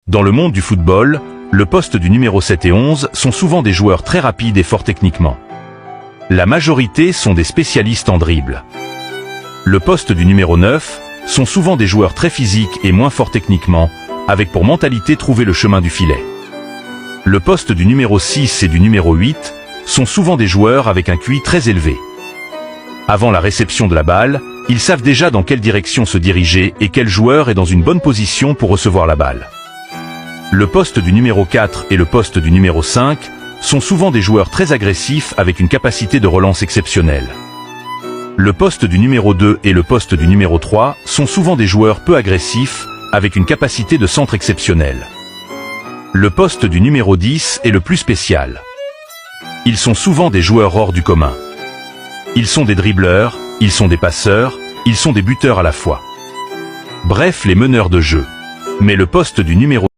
Dans le monde du football, le poste du numéro 7 et 11 sont souvent des joueurs très rapides et forts techniquement. La majorité sont des spécialistes en dribble. Le poste du numéro 9 sont souvent des joueurs très physiques et moins forts techniquement, avec pour mentalité trouver le chemin du filet. Le poste du numéro 6 et du numéro 8 sont souvent des joueurs avec un QI très élevé. Avant la réception de la balle, ils savent déjà dans quelle direction se diriger et quel joueur est dans une bonne position pour recevoir la balle. Le poste du numéro 4 et le poste du numéro 5 sont souvent des joueurs très agressifs avec une capacité de relance exceptionnelle. Le poste du numéro 2 et le poste du numéro 3 sont souvent des joueurs peu agressifs avec une capacité de centre exceptionnelle. Le poste du numéro 10 est le plus spécial. Ils sont souvent des joueurs hors du commun. Ils sont des dribbleurs, ils sont des passeurs, ils sont des buteurs à la fois. Bref, les meneurs de jeu. Mais le poste du numéro